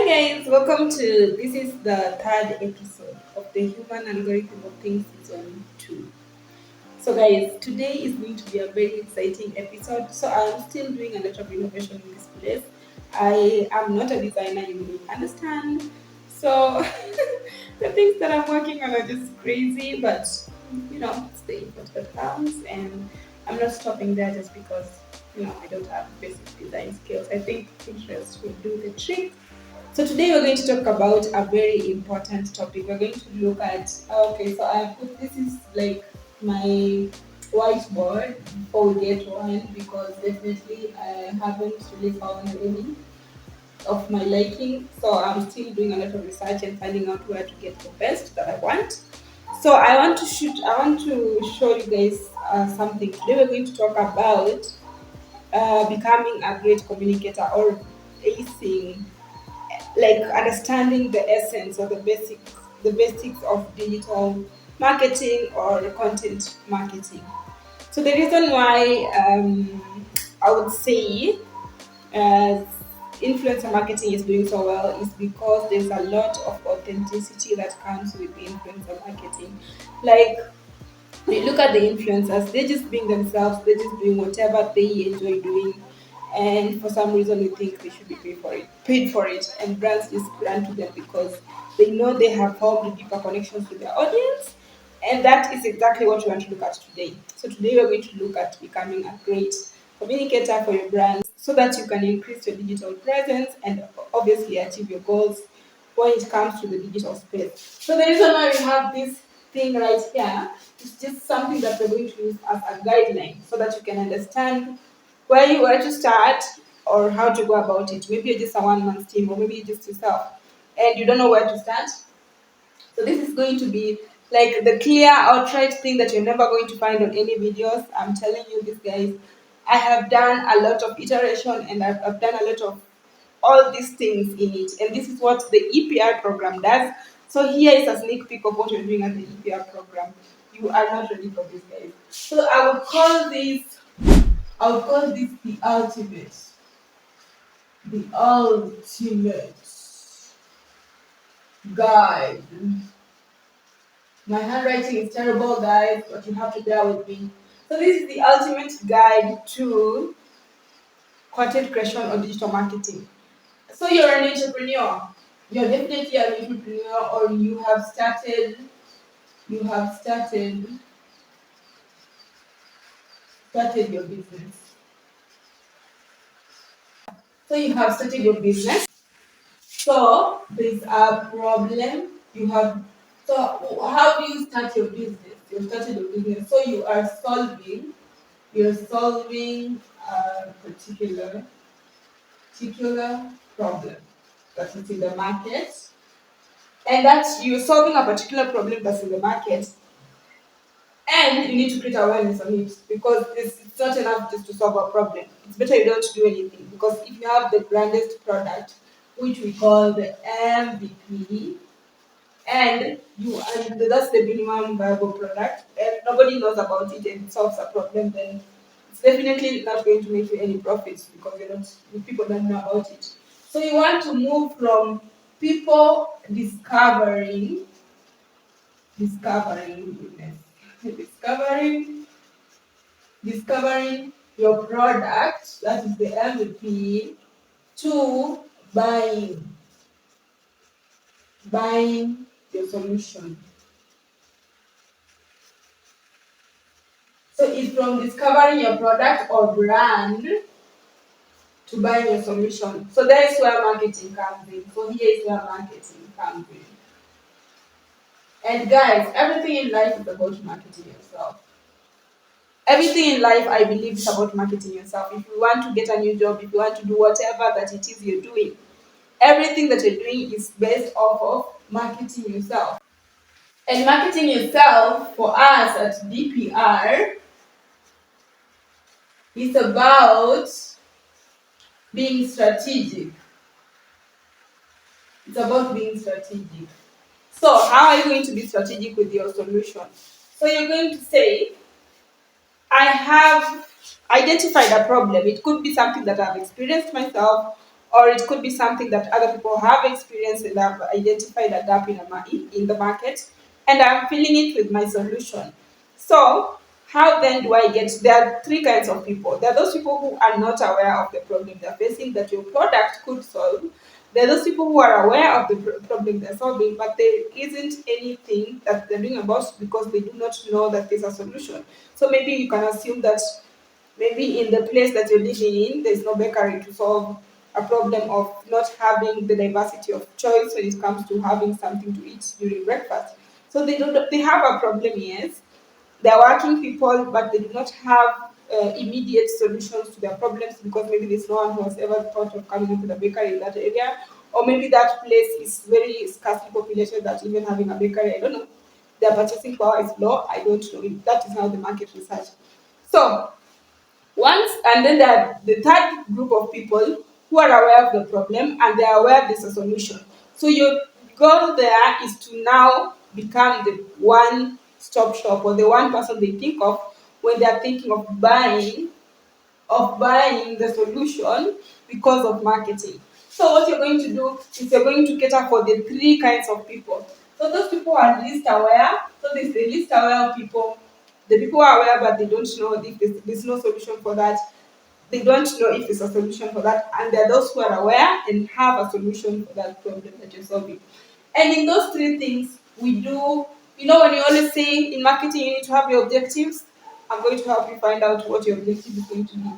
Hi guys, welcome to this is the third episode of the Human Algorithm of Things Season 2. So guys, today is going to be a very exciting episode. So I'm still doing a lot of innovation in this place. I am not a designer, you will understand. So the things that I'm working on are just crazy, but it's the effort that counts, and I'm not stopping there just because I don't have basic design skills. I think interest will do the trick. So today we're going to talk about a very important topic. We're going to look at okay, so I put this is like my whiteboard before we get one because definitely I haven't really found any of my liking. So I'm still doing a lot of research and finding out where to get the best that I want. So I want to show you guys something. Today we're going to talk about becoming a great communicator or acing, like understanding the essence or the basics of digital marketing or content marketing. So the reason why I would say uh, influencer marketing is doing so well is because there's a lot of authenticity that comes with influencer marketing. Like when you look at the influencers, they're just being themselves, they're just doing whatever they enjoy doing, and for some reason we think they should be paid for it, and brands just grant to them because they know they have formed deeper connections with their audience, and that is exactly what we want to look at today. So today we're going to look at becoming a great communicator for your brand so that you can increase your digital presence and obviously achieve your goals when it comes to the digital space. So the reason why we have this thing right here is just something that we're going to use as a guideline so that you can understand where to start or how to go about it. Maybe you're just a one-man team or maybe you're just yourself and you don't know where to start. So this is going to be like the clear outright thing that you're never going to find on any videos. I'm telling you this, guys. I have done a lot of iteration and I've done a lot of all these things in it. And this is what the EPR program does. So here is a sneak peek of what you're doing at the EPR program. You are not ready for this, guys. So I would call this the ultimate. The ultimate guide. My handwriting is terrible, guys, but you have to bear with me. So this is the ultimate guide to content creation or digital marketing. So you're an entrepreneur. You're definitely an entrepreneur, or you have started your business. So you have started your business. So there's a problem. You have so how do you start your business? You started your business. So you're solving a particular problem that is in the market, and that you're solving a particular problem that's in the market, and you need to create awareness on it because it's not enough just to solve a problem. It's better you don't do anything because if you have the grandest product, which we call the MVP, and that's the minimum viable product, and nobody knows about it and it solves a problem, then it's definitely not going to make you any profits because people don't know about it. So you want to move from people discovering goodness, discovering your product, that is the MVP, to buying your solution. So it's from discovering your product or brand to buying your solution. So that is where marketing comes in. So here is where marketing comes in. And guys, everything in life is about marketing yourself. Everything in life, I believe, is about marketing yourself. If you want to get a new job, if you want to do whatever that it is you're doing, everything that you're doing is based off of marketing yourself. And marketing yourself for us at DPR is about being strategic. It's about being strategic. So, how are you going to be strategic with your solution? So, you're going to say, I have identified a problem. It could be something that I've experienced myself, or it could be something that other people have experienced and have identified a gap in the market, and I'm filling it with my solution. So, how then do I get? There are three kinds of people. There are those people who are not aware of the problem they're facing that your product could solve. There are those people who are aware of the problem they're solving, but there isn't anything that they're doing about it because they do not know that there's a solution. So maybe you can assume that maybe in the place that you're living in, there's no bakery to solve a problem of not having the diversity of choice when it comes to having something to eat during breakfast. So they have a problem, yes. They're working people, but they do not have immediate solutions to their problems because maybe there's no one who has ever thought of coming into the bakery in that area, or maybe that place is very scarcely populated that even having a bakery, I don't know. Their purchasing power is low. I don't know. That is how the market research. So once, and then there are the third group of people who are aware of the problem and they are aware there's a solution. So your goal there is to now become the one stop shop or the one person they think of when they are thinking of buying the solution because of marketing. So what you're going to do is you're going to cater for the three kinds of people. So those people are least aware. So there's the least aware people. The people are aware but they don't know if there's no solution for that. They don't know if there's a solution for that. And there are those who are aware and have a solution for that problem that you're solving. And in those three things, we do, when you always say in marketing you need to have your objectives, I'm going to help you find out what your objective is going to be.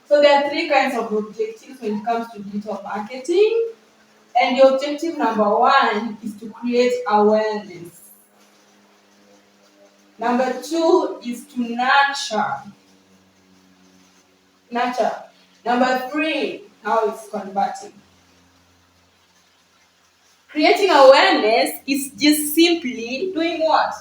So there are three kinds of objectives when it comes to digital marketing. And the objective number one is to create awareness. Number two is to nurture. Number three, how it's converting. Creating awareness is just simply doing what?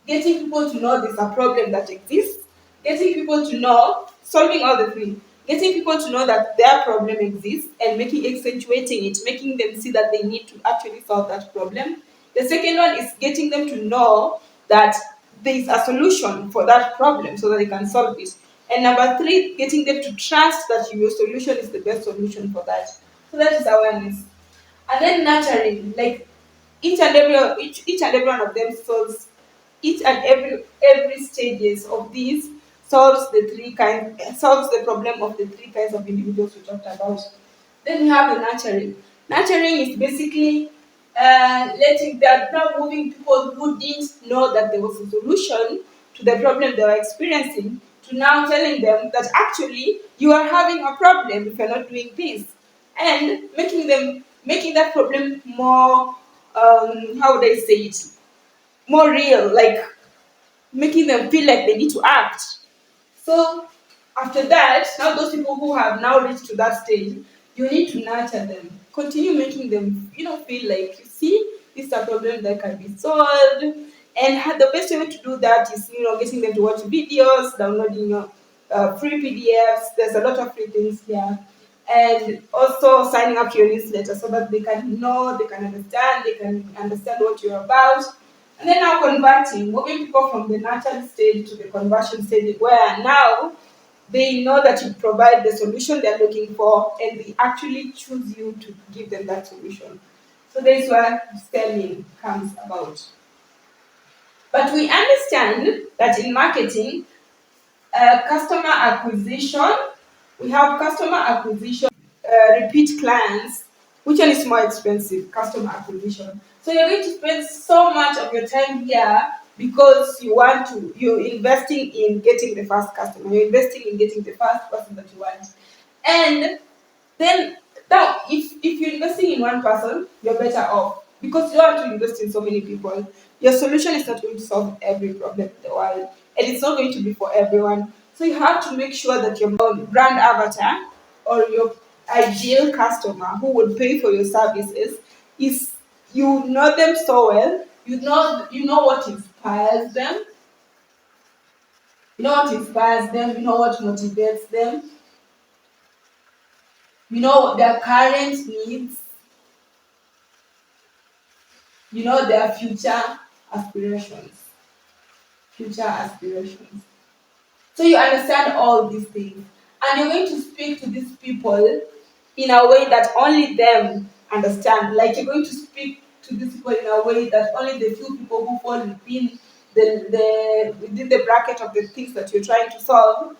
Getting people to know there's a problem that exists, getting people to know, solving all the three, getting people to know that their problem exists and accentuating it, making them see that they need to actually solve that problem. The second one is getting them to know that there is a solution for that problem so that they can solve it. And number three, getting them to trust that your solution is the best solution for that. So that is awareness. And then nurturing, like each and every one of them solves each and every stages of these solves the problem of the three kinds of individuals we talked about. Then we have the nurturing. Nurturing is basically letting that now moving people who didn't know that there was a solution to the problem they were experiencing to now telling them that actually you are having a problem if you're not doing this, and making that problem more how would I say it, more real, like making them feel like they need to act. So after that, now those people who have now reached to that stage, you need to nurture them. Continue making them, feel like, you see, this is a problem that can be solved. And the best way to do that is, getting them to watch videos, downloading free PDFs. There's a lot of free things here. And also signing up to your newsletter so that they can know, they can understand what you're about. And then now converting, moving people from the nurture stage to the conversion stage, where now they know that you provide the solution they're looking for and they actually choose you to give them that solution. So that's where selling comes about. But we understand that in marketing, customer acquisition, we have customer acquisition, repeat clients. Which one is more expensive? Customer acquisition. So you're going to spend so much of your time here because you're investing in getting the first customer, you're investing in getting the first person that you want. And then now if you're investing in one person, you're better off because you don't want to invest in so many people. Your solution is not going to solve every problem in the world, and it's not going to be for everyone. So you have to make sure that your brand avatar or your ideal customer who would pay for your services is, you know them so well, you know what inspires them, you know what motivates them, you know their current needs, you know their aspirations future aspirations. So you understand all these things, and you're going to speak to these people in a way that only them understand. Like you're going to speak to these people in a way that only the few people who fall within within the bracket of the things that you're trying to solve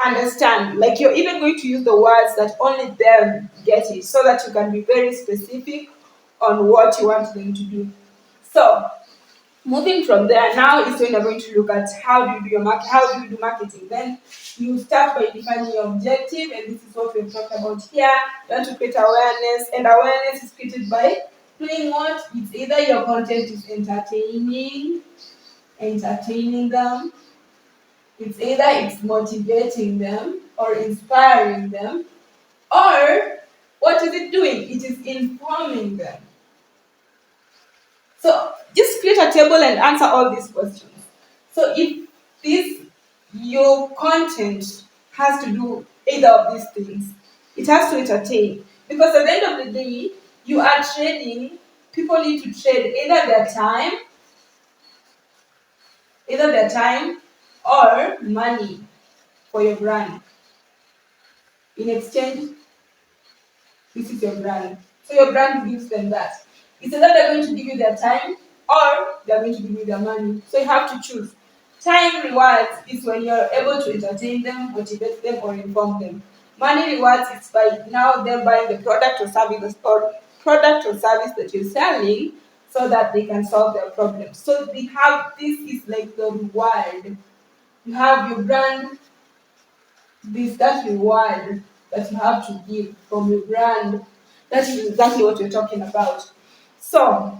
understand. Like you're even going to use the words that only them get it, so that you can be very specific on what you want them to do. So moving from there, now is when you're going to look at how do you do your market, how do you do marketing. Then you start by defining your objective, and this is what we've talked about here. You want to create awareness, and awareness is created by doing what? It's either your content is entertaining them, it's either it's motivating them or inspiring them, or what is it doing? It is informing them. So just create a table and answer all these questions. So if this your content has to do either of these things, it has to entertain. Because at the end of the day, you are trading, people need to trade either their time or money for your brand. In exchange, this is your brand. So your brand gives them that. It's either they're going to give you their time or they're going to give you their money. So you have to choose. Time rewards is when you're able to entertain them, motivate them, or inform them. Money rewards is by now them buying the product or service that you're selling, so that they can solve their problems. So they have this is like the reward. You have your brand, this that reward that you have to give from your brand. That is exactly what we're talking about. So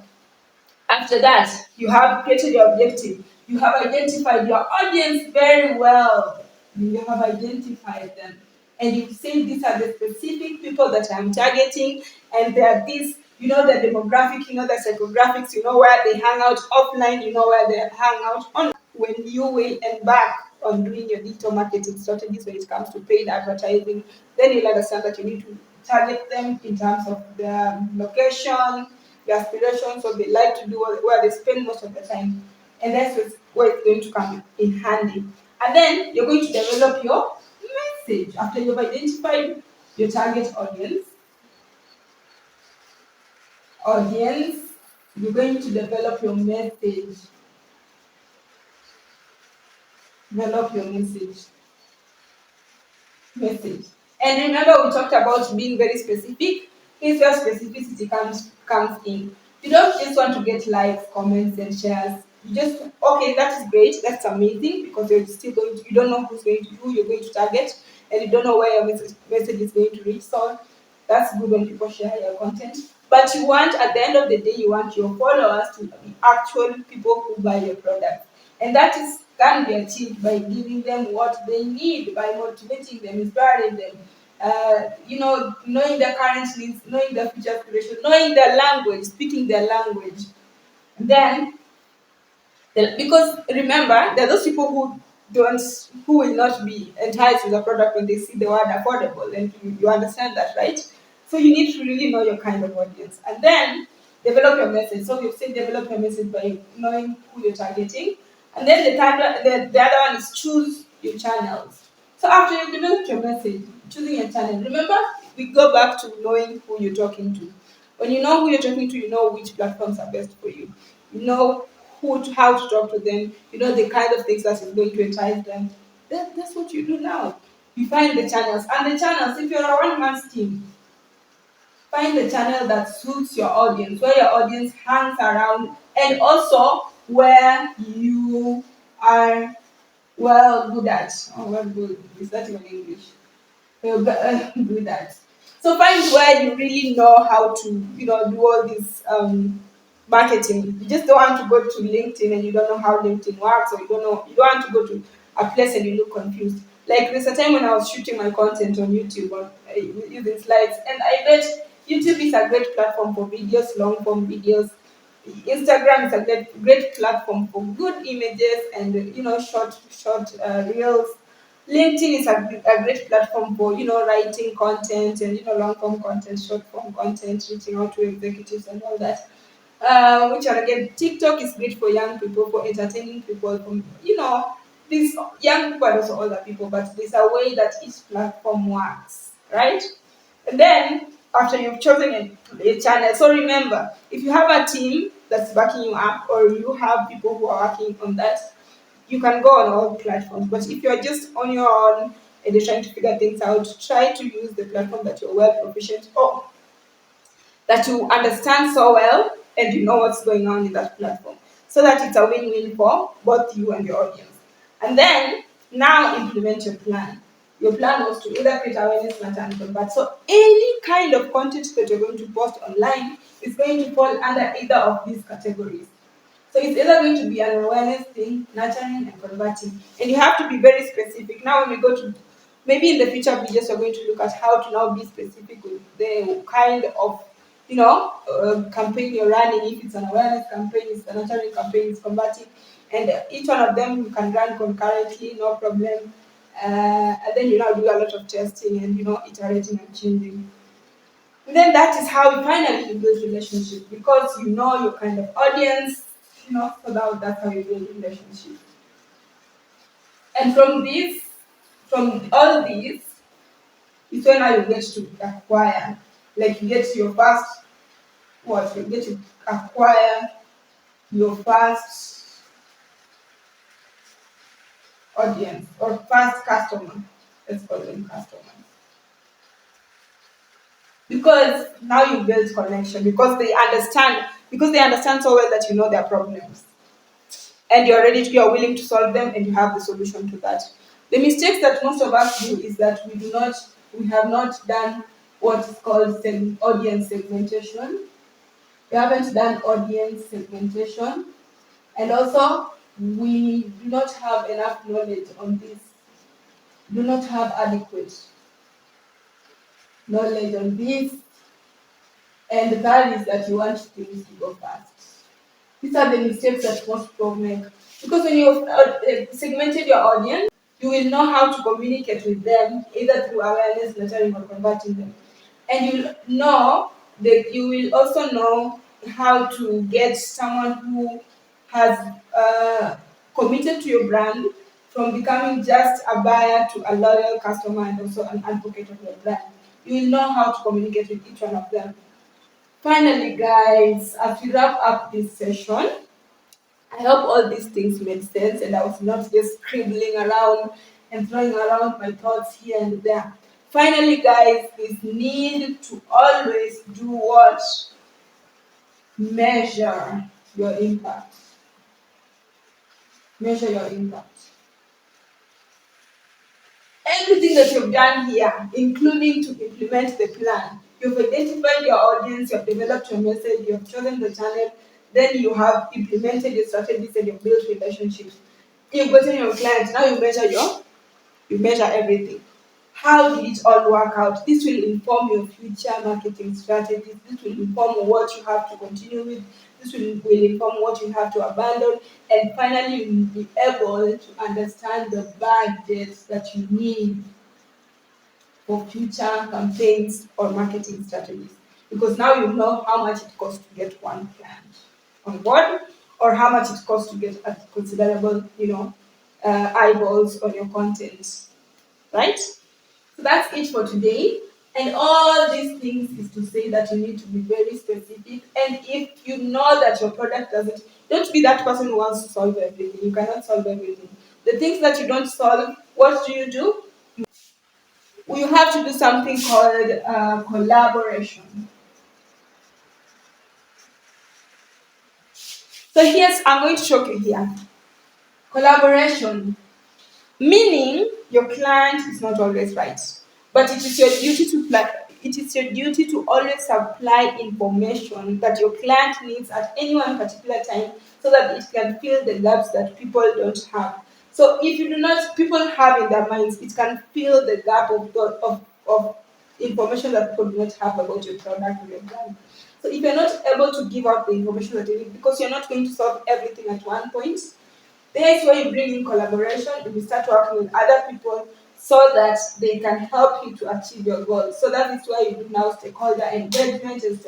after that, you have created your objective. You have identified your audience very well. You have identified them. And you say these are the specific people that I'm targeting, and they are these, you know, the demographic, you know, the psychographics, you know, where they hang out offline, you know, where they hang out on. When you will embark on doing your digital marketing strategies when it comes to paid advertising, then you'll understand that you need to target them in terms of their location, their aspirations, what they like to do, where they spend most of the time. And that's where it's going to come in handy. And then you're going to develop your message after you've identified your target audience. You're going to develop your message. Develop your message. And remember, we talked about being very specific. Here's where specificity comes in. You don't just want to get likes, comments, and shares. You just, okay, that is great, that's amazing, because you're still going to, you don't know who you're going to target, and you don't know where your message is going to reach. So that's good when people share your content. But you want, at the end of the day, you want your followers to be actual people who buy your product. And that is can be achieved by giving them what they need, by motivating them, inspiring them, you know, knowing their current needs, knowing their future aspiration, knowing their language, speaking their language. Then, because remember, there are those people who will not be enticed with a product when they see the word affordable, and you understand that, right? So you need to really know your kind of audience, and then develop your message. So we've said develop your message by knowing who you're targeting, and then the other one is choose your channels. So after you've developed your message, choosing your channel, remember we go back to knowing who you're talking to. When you know who you're talking to, you know which platforms are best for you. You know how to talk to them. You know the kind of things that is going to entice them. That's what you do now. You find the channels, and the channels. If you're a one-man team, find the channel that suits your audience, where your audience hangs around, and also where you are well good at. Oh, well good. Is that even English? Do that. So find where you really know how to, you know, do all this marketing. You just don't want to go to LinkedIn and you don't know how LinkedIn works, or you don't want to go to a place and you look confused. Like there's a time when I was shooting my content on YouTube using slides, and I bet YouTube is a great platform for videos, long form videos. Instagram is a great platform for good images and, you know, short reels. LinkedIn is a great platform for, you know, writing content and, you know, long form content, short form content, reaching out to executives and all that. Which are again, TikTok is great for young people, for entertaining people, from, you know, these young people and also older people, but there's a way that each platform works, right? And then after you've chosen a channel, so remember, if you have a team that's backing you up or you have people who are working on that, you can go on all platforms. But if you're just on your own and you're trying to figure things out, try to use the platform that you're well proficient or that you understand so well and you know what's going on in that platform, so that it's a win-win for both you and your audience. And then now implement your plan. Your plan was to either create awareness, matter, and convert. So any kind of content that you're going to post online is going to fall under either of these categories. So it's either going to be an awareness thing, nurturing and converting. And you have to be very specific. Now when we go to, maybe in the future videos, we're going to look at how to now be specific with the kind of, campaign you're running. If it's an awareness campaign, it's a nurturing campaign, it's converting. And each one of them you can run concurrently, no problem. And then you now do a lot of testing and, iterating and changing. And then that is how you finally you build relationship, because you know your kind of audience, so that's how you build relationship. And from all these, is when now you get to acquire, like you get to your first, what, you get to acquire your first audience or first customer. Let's call them customers. Because now you build connection, because they understand so well that you know their problems and you're willing to solve them and you have the solution to that. The mistakes that most of us do is that we have not done what is called audience segmentation. We haven't done audience segmentation, and also we do not have enough knowledge on this. Do not have adequate knowledge on this, and that is that you want things to go fast. These are the mistakes that most people make. Because when you've segmented your audience, you will know how to communicate with them, either through awareness, nurturing, or converting them. And you will also know how to get someone who has committed to your brand from becoming just a buyer to a loyal customer and also an advocate of your brand. You will know how to communicate with each one of them. Finally, guys, as we wrap up this session, I hope all these things made sense and I was not just scribbling around and throwing around my thoughts here and there. Finally, guys, please need to always do what? Measure your impact. Measure your impact. Everything that you've done here, including to implement the plan, you've identified your audience, you've developed your message, you've chosen the channel, then you have implemented your strategies and you've built relationships. You've gotten your clients, now you measure everything. How did it all work out? This will inform your future marketing strategies. This will inform what you have to continue with. This will inform what you have to abandon. And finally, you will be able to understand the budget that you need for future campaigns or marketing strategies. Because now you know how much it costs to get one client on board, or how much it costs to get a considerable, eyeballs on your content, right? So that's it for today. And all these things is to say that you need to be very specific. And if you know that your product doesn't, don't be that person who wants to solve everything. You cannot solve everything. The things that you don't solve, what do? You have to do something called collaboration. So I'm going to show you here. Collaboration. Meaning your client is not always right, but it is your duty to always supply information that your client needs at any one particular time, so that it can fill the gaps that people don't have. So if you do not, people have in their minds, it can fill the gap of information that people do not have about your product or your brand. So if you're not able to give out the information that you need, because you're not going to solve everything at one point, that's where you bring in collaboration and you start working with other people so that they can help you to achieve your goals. So that is why you do now stakeholder engagement and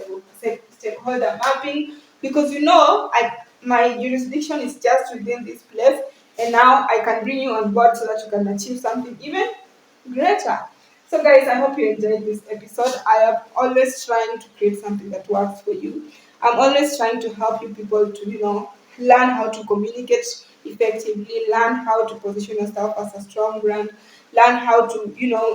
stakeholder mapping, because my jurisdiction is just within this place, and now I can bring you on board so that you can achieve something even greater. So, guys, I hope you enjoyed this episode. I am always trying to create something that works for you. I'm always trying to help you people to, learn how to communicate effectively, learn how to position yourself as a strong brand, learn how to,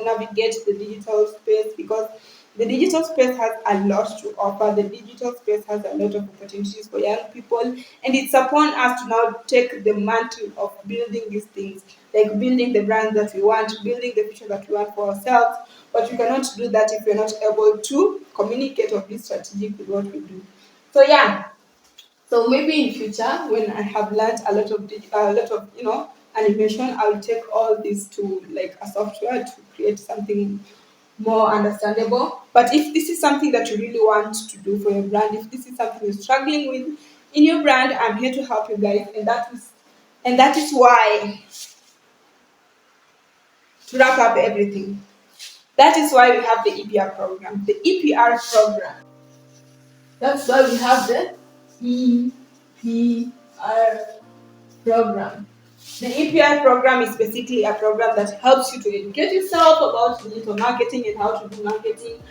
navigate the digital space, because the digital space has a lot to offer. The digital space has a lot of opportunities for young people, and it's upon us to now take the mantle of building these things, like building the brand that we want, building the future that we want for ourselves. But we cannot do that if we're not able to communicate or be strategic with what we do. So yeah, so maybe in future, when I have learned a lot of animation, I'll take all this to like a software to create something more understandable. But if this is something that you really want to do for your brand, if this is something you're struggling with in your brand, I'm here to help you guys, and that is why, to wrap up everything, that is why we have the EPR program. The EPR program. That's why we have the EPR program. The EPR program is basically a program that helps you to educate yourself about digital marketing and how to do marketing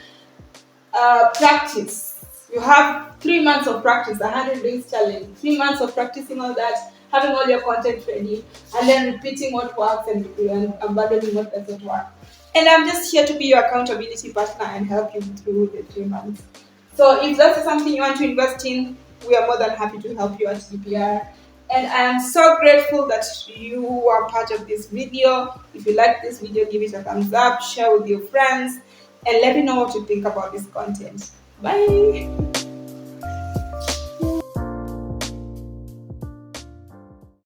practice. You have 3 months of practice, 100 days challenge, 3 months of practicing all that, having all your content ready, and then repeating what works and abandoning what doesn't work. And I'm just here to be your accountability partner and help you through the 3 months. So if that's something you want to invest in, we are more than happy to help you at DPR. And I am so grateful that you are part of this video. If you like this video, give it a thumbs up, share with your friends, and let me know what you think about this content. Bye.